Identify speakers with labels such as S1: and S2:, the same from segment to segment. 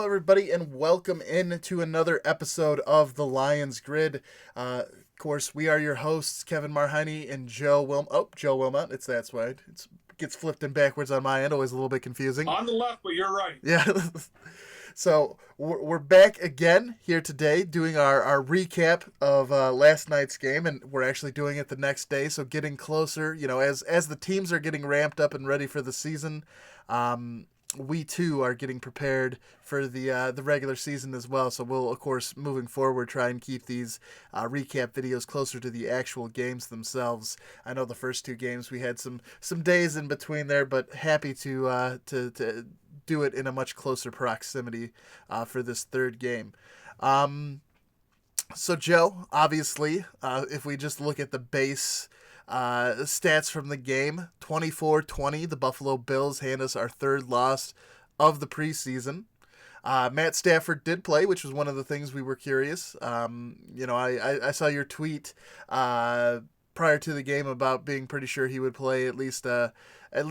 S1: everybody, and welcome in to another episode of the Lions Grid. Of course, we are your hosts, Kevin Marheine and Joe Wilmot. Oh, Joe Wilmot. That's why it gets flipped and backwards on my end. Always a little bit confusing.
S2: On the left, but you're right.
S1: Yeah. So we're back again here today doing our recap of last night's game, and we're actually doing it the next day, so getting closer, as the teams are getting ramped up and ready for the season. We too are getting prepared for the regular season as well. So we'll, of course, moving forward, try and keep these recap videos closer to the actual games themselves. I know the first two games we had some days in between there, but happy to do it in a much closer proximity for this third game. So Joe, obviously, if we just look at the base stats from the game, 24-20, the Buffalo Bills hand us our third loss of the preseason. Matt Stafford did play, which was one of the things we were curious. I saw your tweet prior to the game about being pretty sure he would play at least a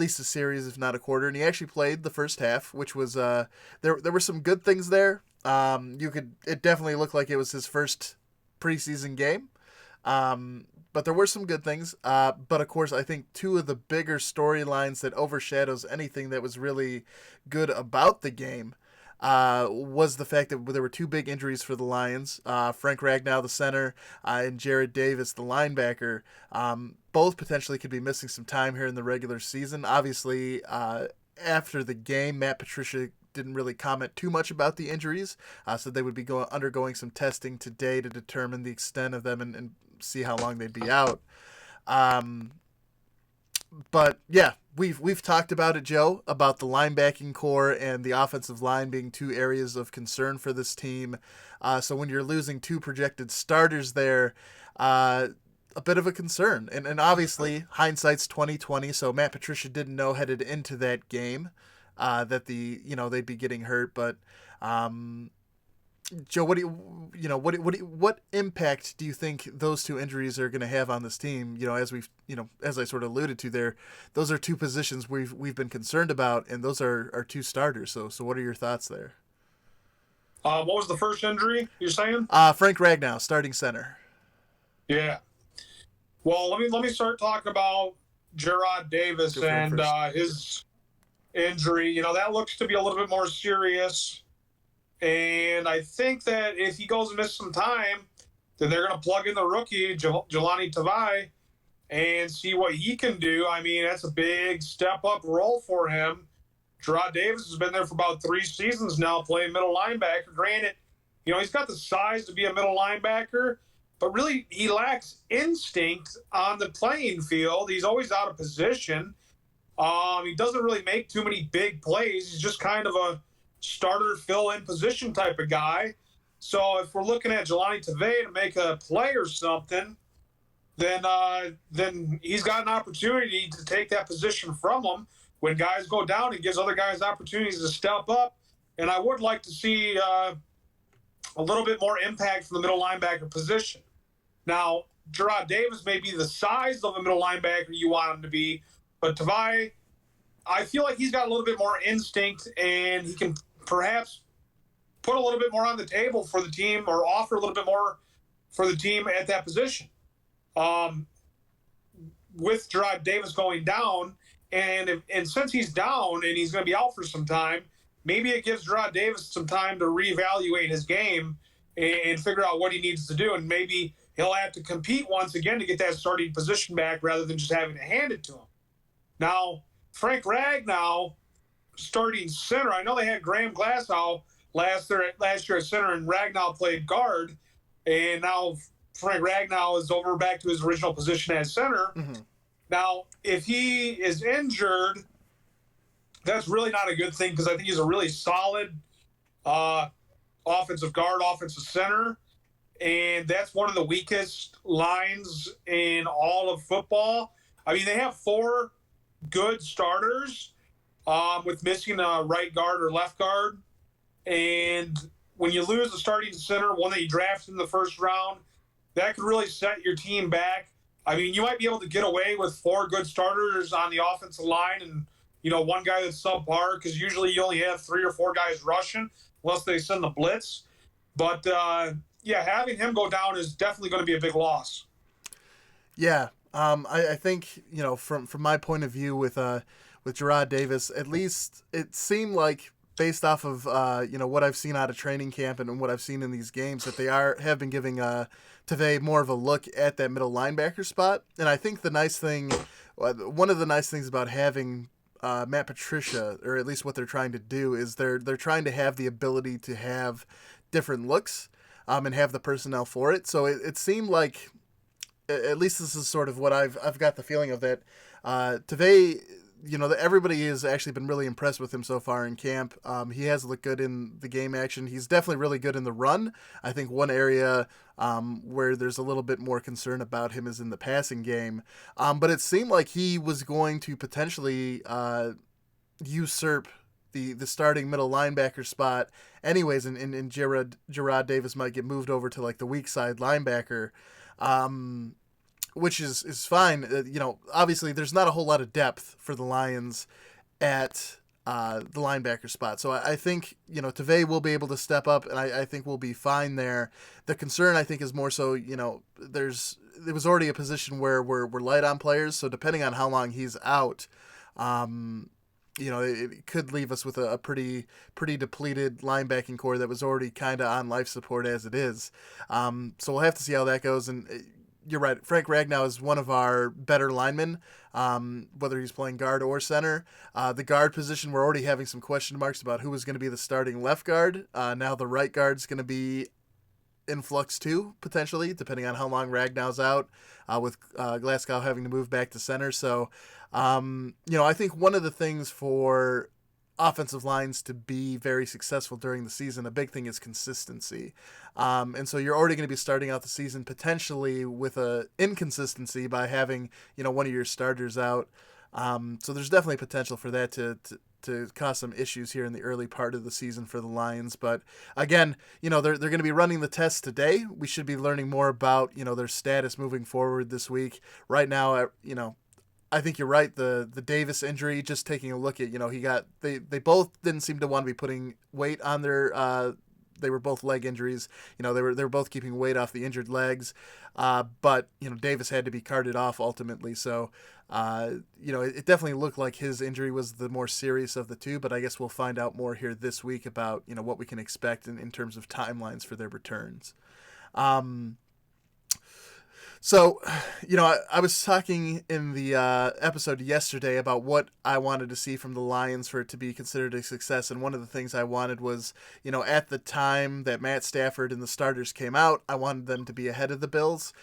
S1: series, if not a quarter, and he actually played the first half, which was there were some good things there. It definitely looked like it was his first preseason game. But there were some good things. But of course, I think two of the bigger storylines that overshadows anything that was really good about the game was the fact that there were two big injuries for the Lions. Frank Ragnow, the center, and Jared Davis, the linebacker. Both potentially could be missing some time here in the regular season. Obviously, after the game, Matt Patricia didn't really comment too much about the injuries. So they would be undergoing some testing today to determine the extent of them and see how long they'd be out. But yeah, we've talked about it, Joe, about the linebacking core and the offensive line being two areas of concern for this team. So when you're losing two projected starters there, a bit of a concern. And obviously hindsight's 2020, so Matt Patricia didn't know headed into that game that they'd be getting hurt, but Joe, what impact do you think those two injuries are going to have on this team? As I sort of alluded to there, those are two positions we've been concerned about, and those are two starters. So what are your thoughts there?
S2: What was the first injury you're saying?
S1: Frank Ragnow, starting center.
S2: Yeah. Well, let me start talking about Gerard Davis and his injury. That looks to be a little bit more serious. And I think that if he goes and misses some time, then they're going to plug in the rookie, Jelani Tavai, and see what he can do. I mean, that's a big step-up role for him. Gerard Davis has been there for about 3 seasons now playing middle linebacker. Granted, he's got the size to be a middle linebacker, but really he lacks instinct on the playing field. He's always out of position. He doesn't really make too many big plays. He's just kind of a starter fill-in position type of guy. So if we're looking at Jelani Tavai to make a play or something, then he's got an opportunity to take that position from him when guys go down. It gives other guys opportunities to step up. And I would like to see a little bit more impact from the middle linebacker position. Now, Gerard Davis may be the size of a middle linebacker you want him to be, but Tavai, I feel like he's got a little bit more instinct, and he can perhaps put a little bit more on the table for the team or offer a little bit more for the team at that position. With Gerard Davis going down, and since he's down and he's going to be out for some time, maybe it gives Gerard Davis some time to reevaluate his game and figure out what he needs to do, and maybe he'll have to compete once again to get that starting position back rather than just having to hand it to him. Now, Frank Ragnow, starting center. I know they had Graham Glasgow last year at center, and Ragnow played guard, and now Frank Ragnow is over back to his original position as center. Mm-hmm. Now, if he is injured, that's really not a good thing because I think he's a really solid offensive guard, offensive center, and that's one of the weakest lines in all of football. I mean, they have 4 good starters with missing a right guard or left guard. And when you lose a starting center, one that you drafted in the first round, that could really set your team back. I mean, you might be able to get away with 4 good starters on the offensive line and, one guy that's subpar, because usually you only have 3 or 4 guys rushing. unless they send the blitz. But yeah, having him go down is definitely going to be a big loss.
S1: Yeah, I think from my point of view with Jarrad Davis, at least it seemed like based off of what I've seen out of training camp and what I've seen in these games that they have been giving Tavay more of a look at that middle linebacker spot, and I think one of the nice things about having Matt Patricia, or at least what they're trying to do, is they're trying to have the ability to have different looks, and have the personnel for it. So it seemed like, at least this is sort of what I've got the feeling of, that Tavay, that everybody has actually been really impressed with him so far in camp. He has looked good in the game action. He's definitely really good in the run. I think one area where there's a little bit more concern about him is in the passing game. But it seemed like he was going to potentially usurp the starting middle linebacker spot anyways, and Jarrad Davis might get moved over to like the weak side linebacker. Which is fine. Obviously there's not a whole lot of depth for the Lions at the linebacker spot. So I think, Tavay will be able to step up, and I think we'll be fine there. The concern, I think, is more so, it was already a position where we're light on players. So depending on how long he's out, it could leave us with a pretty depleted linebacking core that was already kind of on life support as it is. So we'll have to see how that goes. And you're right, Frank Ragnow is one of our better linemen, whether he's playing guard or center. The guard position, we're already having some question marks about who is going to be the starting left guard. Now the right guard's going to be in flux too, potentially, depending on how long Ragnow's out, with Glasgow having to move back to center. So, I think one of the things for offensive lines to be very successful during the season, a big thing is consistency. And so you're already going to be starting out the season potentially with a inconsistency by having, one of your starters out. So there's definitely potential for that to cause some issues here in the early part of the season for the Lions. But again, they're going to be running the tests today. We should be learning more about, their status moving forward this week. Right now, I think you're right. The Davis injury, just taking a look at, they both didn't seem to want to be putting weight on their, they were both leg injuries. They were both keeping weight off the injured legs. But Davis had to be carted off ultimately. So, it definitely looked like his injury was the more serious of the two, but I guess we'll find out more here this week about, what we can expect in terms of timelines for their returns. So, I was talking in the episode yesterday about what I wanted to see from the Lions for it to be considered a success, and one of the things I wanted was, at the time that Matt Stafford and the starters came out, I wanted them to be ahead of the Bills.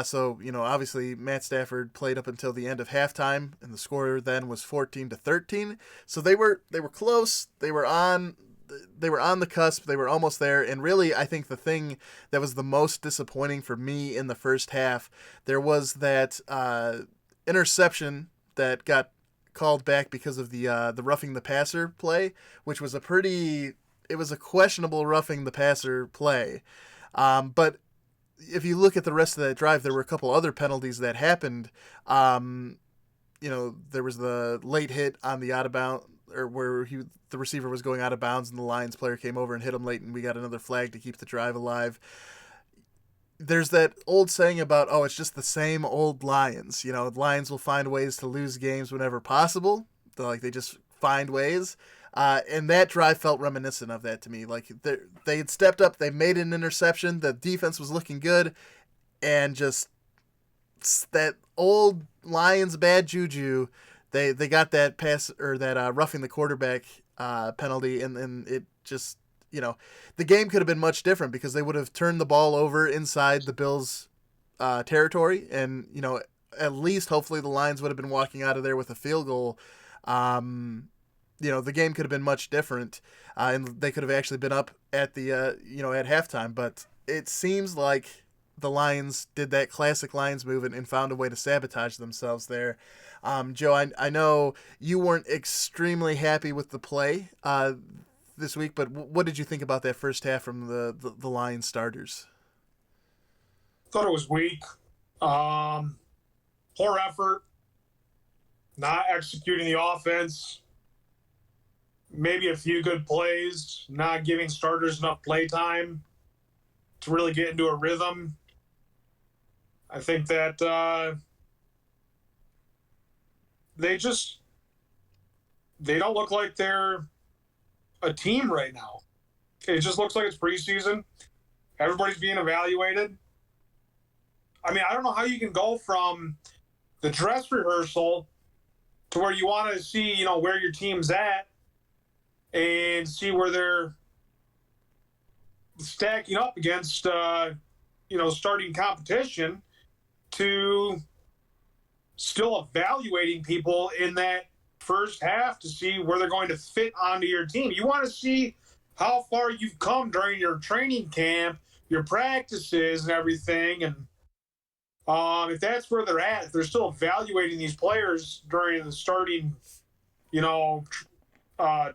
S1: So, obviously Matt Stafford played up until the end of halftime, and the score then was 14-13. So they were close. They were on the cusp. They were almost there. And really, I think the thing that was the most disappointing for me in the first half, there was that interception that got called back because of the roughing the passer play, which was it was a questionable roughing the passer play. But if you look at the rest of that drive, there were a couple other penalties that happened. There was the late hit on the out of bounds, or where the receiver was going out of bounds and the Lions player came over and hit him late, and we got another flag to keep the drive alive. There's that old saying about, it's just the same old Lions. The Lions will find ways to lose games whenever possible. They just find ways. And that drive felt reminiscent of that to me. Like they had stepped up, they made an interception, the defense was looking good, and just that old Lions bad juju. They got that pass, or that roughing the quarterback penalty, and it just, the game could have been much different because they would have turned the ball over inside the Bills' territory, and at least hopefully the Lions would have been walking out of there with a field goal. The game could have been much different, and they could have actually been up at the at halftime. But it seems like the Lions did that classic Lions move and found a way to sabotage themselves there. Joe, I know you weren't extremely happy with the play this week, but what did you think about that first half from the Lions starters?
S2: Thought it was weak. Poor effort. Not executing the offense. maybe a few good plays, not giving starters enough play time to really get into a rhythm. I think that they don't look like they're a team right now. It just looks like it's preseason. Everybody's being evaluated. I mean, I don't know how you can go from the dress rehearsal to where you want to see, where your team's at and see where they're stacking up against, starting competition, to still evaluating people in that first half to see where they're going to fit onto your team. You want to see how far you've come during your training camp, your practices and everything. And if that's where they're at, if they're still evaluating these players during the starting,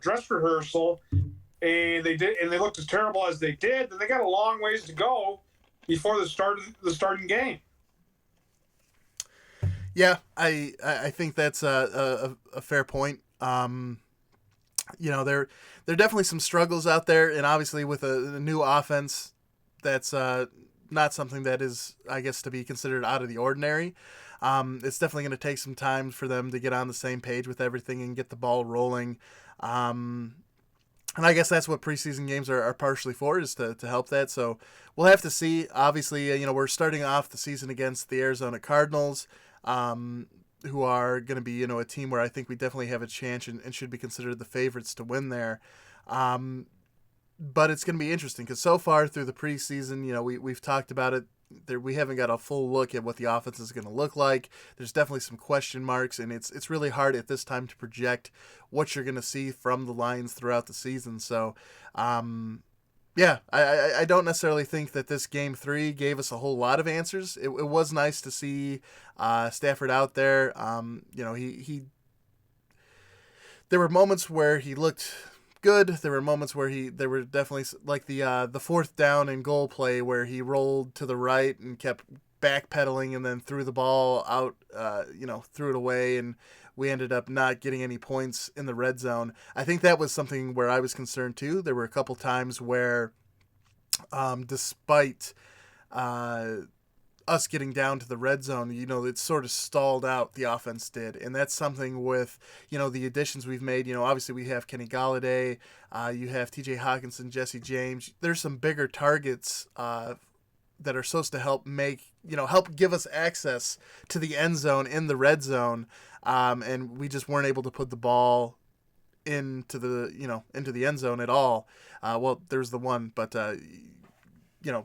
S2: dress rehearsal, and they looked as terrible as they did, then they got a long ways to go before the starting game.
S1: Yeah, I think that's a fair point. There are definitely some struggles out there, and obviously with a new offense, that's not something that is, I guess, to be considered out of the ordinary. It's definitely going to take some time for them to get on the same page with everything and get the ball rolling. And I guess that's what preseason games are partially for, is to help that. So we'll have to see. Obviously, we're starting off the season against the Arizona Cardinals, who are going to be, a team where I think we definitely have a chance and should be considered the favorites to win there. But it's going to be interesting because so far through the preseason, we've talked about it. We haven't got a full look at what the offense is going to look like. There's definitely some question marks, and it's really hard at this time to project what you're going to see from the Lions throughout the season. So, yeah, I don't necessarily think that this Game 3 gave us a whole lot of answers. It was nice to see Stafford out there. There were moments where he looked good. There were moments where there were definitely, like the fourth down and goal play where he rolled to the right and kept backpedaling and then threw the ball out, threw it away, and we ended up not getting any points in the red zone. I think that was something where I was concerned too. There were a couple times where, despite us getting down to the red zone, it sort of stalled out, the offense did. And that's something with, the additions we've made. Obviously we have Kenny Golladay, you have TJ Hawkinson, Jesse James. There's some bigger targets that are supposed to help give us access to the end zone in the red zone. And we just weren't able to put the ball into the end zone at all. Well, there's the one, but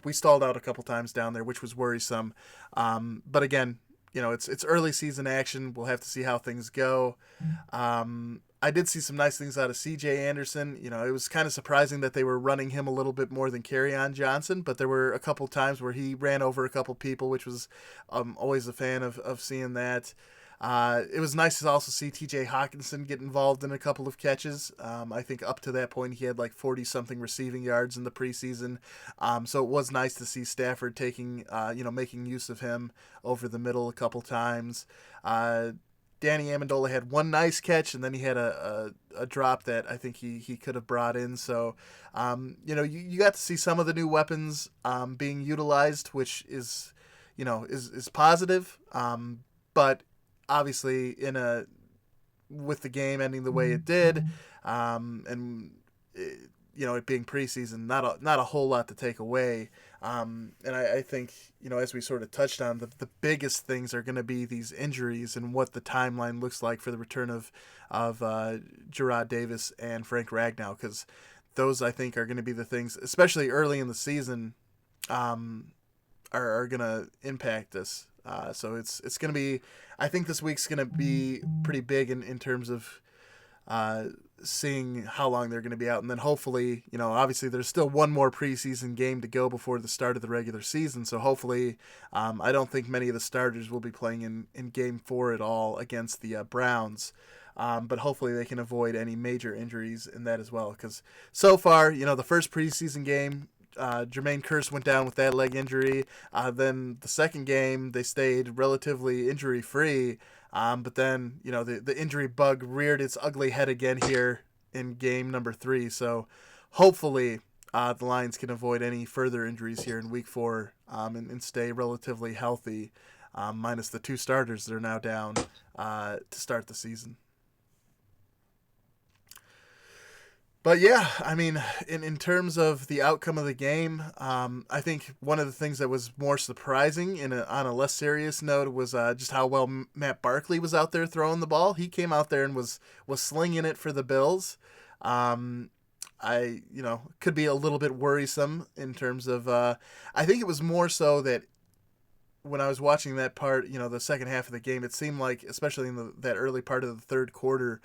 S1: we stalled out a couple times down there, which was worrisome. But again, it's early season action. We'll have to see how things go. I did see some nice things out of C.J. Anderson. It was kind of surprising that they were running him a little bit more than Kerryon Johnson, but there were a couple times where he ran over a couple people, which was always a fan of seeing that. It was nice to also see TJ Hawkinson get involved in a couple of catches. I think up to that point he had like 40-something receiving yards in the preseason. So it was nice to see Stafford making use of him over the middle a couple times. Danny Amendola had one nice catch, and then he had a drop that I think he could have brought in. So, you got to see some of the new weapons being utilized, which is positive. But obviously, with the game ending the way it did, and it being preseason, not a whole lot to take away. And I think, as we sort of touched on, the biggest things are going to be these injuries and what the timeline looks like for the return of Jarrad Davis and Frank Ragnow, because those, I think, are going to be the things, especially early in the season, are going to impact us. So it's going to be, I think this week's going to be pretty big in terms of seeing how long they're going to be out. And then hopefully, obviously there's still one more preseason game to go before the start of the regular season. So hopefully, I don't think many of the starters will be playing in game 4 at all against the Browns. But hopefully they can avoid any major injuries in that as well. Because so far, the first preseason game, Jermaine Kearse went down with that leg injury. Then the second game, they stayed relatively injury-free. But then, the injury bug reared its ugly head again here in game number 3. So hopefully the Lions can avoid any further injuries here in Week 4 and stay relatively healthy, minus the 2 starters that are now down to start the season. But yeah, I mean, in terms of the outcome of the game, I think one of the things that was more surprising on a less serious note was just how well Matt Barkley was out there throwing the ball. He came out there and was slinging it for the Bills. Could be a little bit worrisome in terms of, I think it was more so that when I was watching that part, the second half of the game, it seemed like, especially in that early part of the third quarter,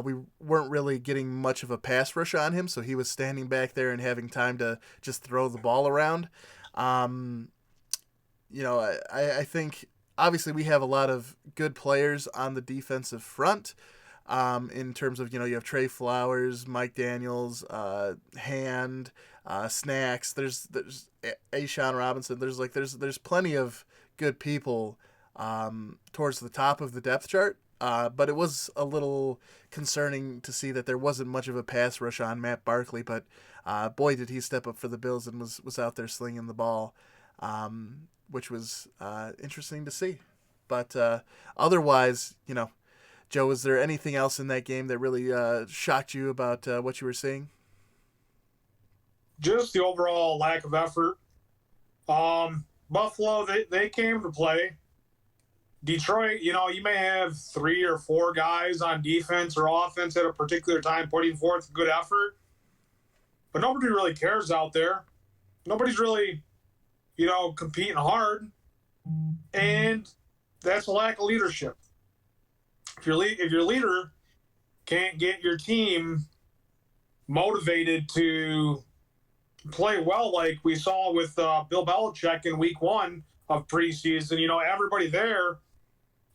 S1: we weren't really getting much of a pass rush on him, so he was standing back there and having time to just throw the ball around. I think, obviously, we have a lot of good players on the defensive front. In terms of, you have Trey Flowers, Mike Daniels, Hand, Snacks. There's Ashawn Robinson. There's plenty of good people towards the top of the depth chart. But it was a little concerning to see that there wasn't much of a pass rush on Matt Barkley. But boy, did he step up for the Bills and was out there slinging the ball, which was interesting to see. But otherwise, Joe, was there anything else in that game that really shocked you about what you were seeing?
S2: Just the overall lack of effort. Buffalo, they came to play. Detroit, you may have 3 or 4 guys on defense or offense at a particular time putting forth good effort, but nobody really cares out there. Nobody's really, competing hard, and that's a lack of leadership. If your leader can't get your team motivated to play well, like we saw with Bill Belichick in Week 1 of preseason, everybody there,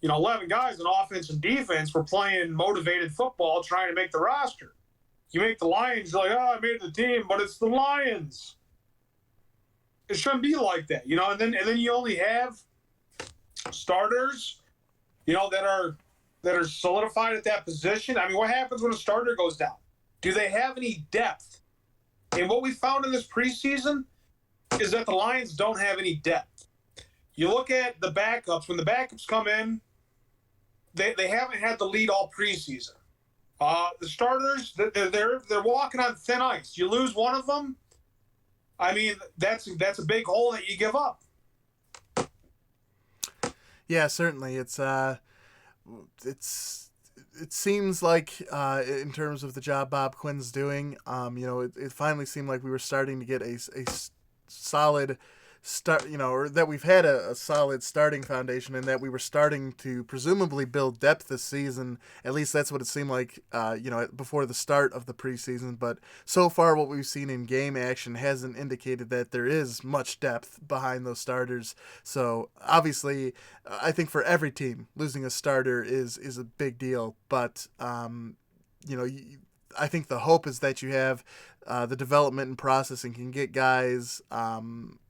S2: 11 guys in offense and defense were playing motivated football, trying to make the roster. You make the Lions, you're like, I made the team, but it's the Lions. It shouldn't be like that, And then you only have starters, that are solidified at that position. I mean, what happens when a starter goes down? Do they have any depth? And what we found in this preseason is that the Lions don't have any depth. You look at the backups. When the backups come in, they haven't had the lead all preseason. The starters, they're walking on thin ice. You lose one of them, I mean, that's a big hole that you give up.
S1: Yeah, certainly. It seems like in terms of the job Bob Quinn's doing, it finally seemed like we were starting to get a solid start, or that we've had a solid starting foundation, and that we were starting to presumably build depth this season. At least that's what it seemed like, before the start of the preseason. But so far, what we've seen in game action hasn't indicated that there is much depth behind those starters. So obviously, I think for every team, losing a starter is a big deal. But I think the hope is that you have the development and process and can get guys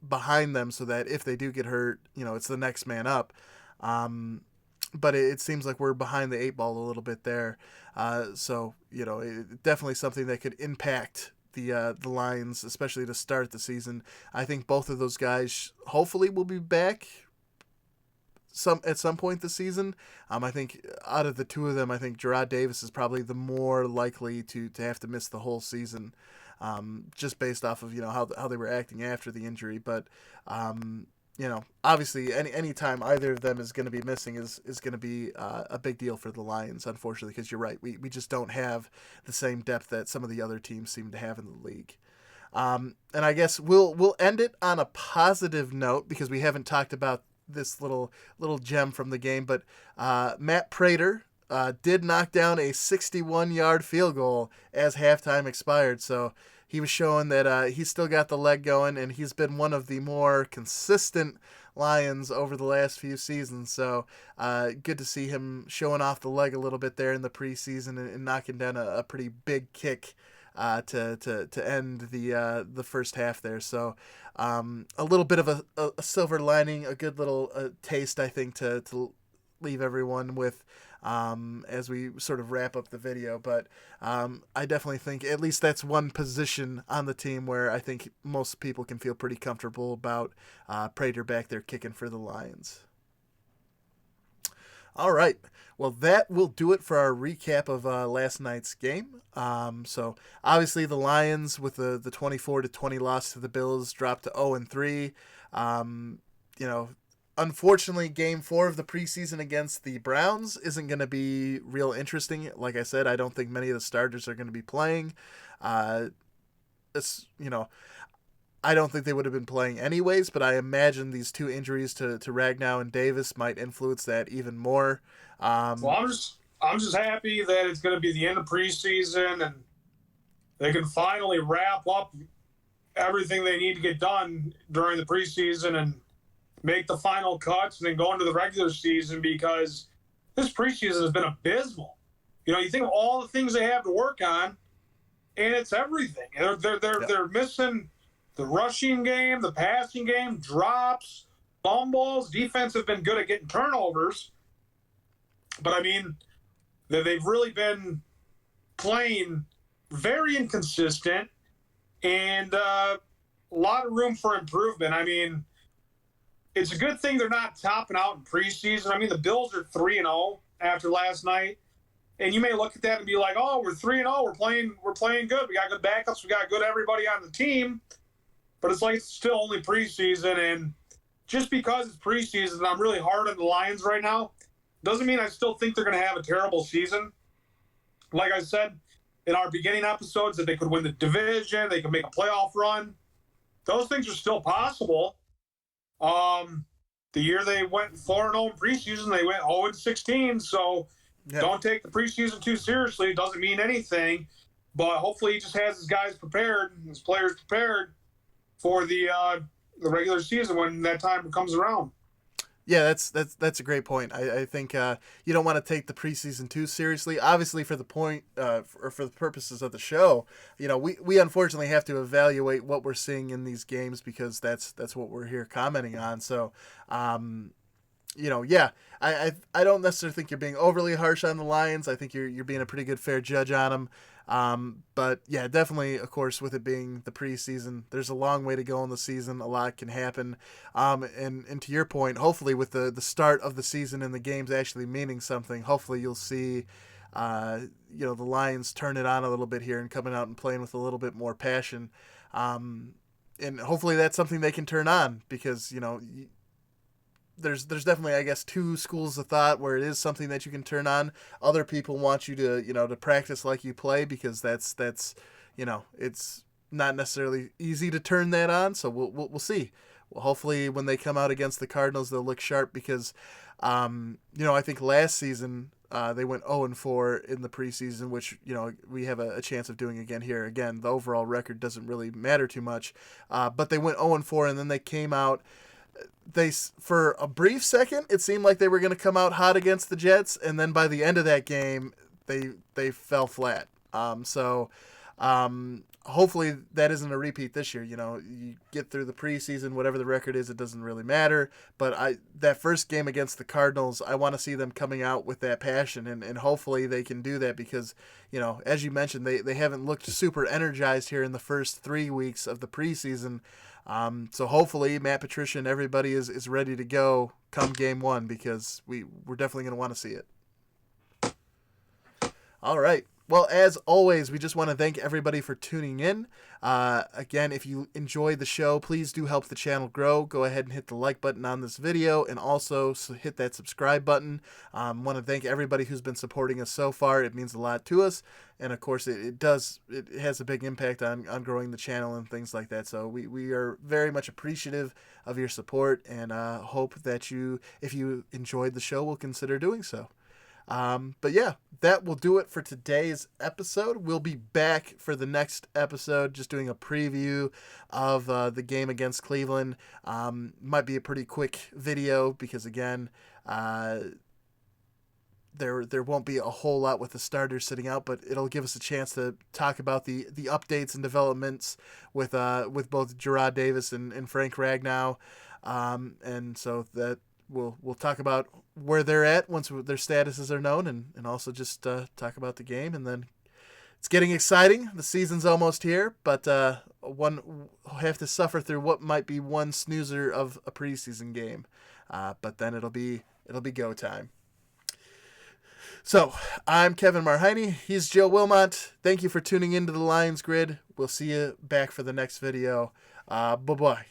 S1: behind them so that if they do get hurt, it's the next man up. But it seems like we're behind the 8 ball a little bit there. So definitely something that could impact the Lions, especially to start the season. I think both of those guys hopefully will be back at some point this season. I think out of the two of them, I think Jarrad Davis is probably the more likely to have to miss the whole season, just based off of how they were acting after the injury. But obviously any time either of them is going to be missing is going to be a big deal for the Lions, unfortunately, because you're right, we just don't have the same depth that some of the other teams seem to have in the league. And I guess we'll end it on a positive note, because we haven't talked about this little gem from the game, but Matt Prater did knock down a 61-yard field goal as halftime expired. So he was showing that he's still got the leg going, and he's been one of the more consistent Lions over the last few seasons. So good to see him showing off the leg a little bit there in the preseason and knocking down a pretty big kick to end the first half there. So a little bit of a silver lining, a good little taste, I think, to leave everyone with as we sort of wrap up the video. But I definitely think at least that's one position on the team where I think most people can feel pretty comfortable about Prater back there kicking for the Lions. All right. Well, that will do it for our recap of last night's game. So obviously the Lions with the 24-20 loss to the Bills dropped to 0-3. Unfortunately, Game 4 of the preseason against the Browns isn't going to be real interesting. Like I said, I don't think many of the starters are going to be playing. I don't think they would have been playing anyways, but I imagine these two injuries to Ragnow and Davis might influence that even more.
S2: Well, I'm just happy that it's going to be the end of preseason and they can finally wrap up everything they need to get done during the preseason and make the final cuts and then go into the regular season, because this preseason has been abysmal. You think of all the things they have to work on, and it's everything. They're missing the rushing game, the passing game, drops, fumbles. Defense have been good at getting turnovers. But, they've really been playing very inconsistent and a lot of room for improvement. It's a good thing they're not topping out in preseason. The Bills are 3-0 after last night. And you may look at that and be like, oh, we're 3-0. We're playing good. We got good backups. We got good everybody on the team. But it's like it's still only preseason, and just because it's preseason, I'm really hard on the Lions right now, doesn't mean I still think they're going to have a terrible season. Like I said in our beginning episodes, that they could win the division, they could make a playoff run. Those things are still possible. The year they went 4-0 in preseason, they went 0-16, so Don't take the preseason too seriously. It doesn't mean anything, but hopefully he just has his guys prepared, his players prepared for the regular season when that time comes around.
S1: Yeah, that's a great point. I think you don't want to take the preseason too seriously. Obviously, for the point or for the purposes of the show, we unfortunately have to evaluate what we're seeing in these games because that's what we're here commenting on. So, I don't necessarily think you're being overly harsh on the Lions. I think you're being a pretty good fair judge on them. But yeah, definitely, of course, with it being the preseason, there's a long way to go in the season. A lot can happen. And to your point, hopefully with the start of the season and the games actually meaning something, hopefully you'll see, the Lions turn it on a little bit here and coming out and playing with a little bit more passion. And hopefully that's something they can turn on because, there's definitely, I guess, two schools of thought where it is something that you can turn on. Other people want you to, to practice like you play because that's it's not necessarily easy to turn that on. So we'll see. Well, hopefully when they come out against the Cardinals, they'll look sharp because, I think last season they went 0-4 in the preseason, which, we have a chance of doing again here. Again, the overall record doesn't really matter too much, but they went 0-4 and then they came out. For a brief second, it seemed like they were going to come out hot against the Jets, and then by the end of that game, they fell flat. Hopefully that isn't a repeat this year. You get through the preseason, whatever the record is, it doesn't really matter. But that first game against the Cardinals, I want to see them coming out with that passion, and hopefully they can do that because, as you mentioned, they haven't looked super energized here in the first 3 weeks of the preseason. So hopefully Matt Patricia and everybody is ready to go come game one because we're definitely going to want to see it. All right. Well, as always, we just want to thank everybody for tuning in. Again, if you enjoyed the show, please do help the channel grow. Go ahead and hit the like button on this video and also hit that subscribe button. Want to thank everybody who's been supporting us so far. It means a lot to us. And of course, it has a big impact on growing the channel and things like that. So we are very much appreciative of your support and hope that if you enjoyed the show, will consider doing so. But yeah, that will do it for today's episode. We'll be back for the next episode, just doing a preview of the game against Cleveland. Might be a pretty quick video because again, there won't be a whole lot with the starters sitting out, but it'll give us a chance to talk about the updates and developments with both Jarrad Davis and Frank Ragnow. And so that we'll talk about where they're at once their statuses are known, and also just talk about the game. And then it's getting exciting. The season's almost here, but one will have to suffer through what might be one snoozer of a preseason game. But then it'll be go time. So, I'm Kevin Marheine. He's Joe Wilmot. Thank you for tuning into the Lions Grid. We'll see you back for the next video. Bye-bye.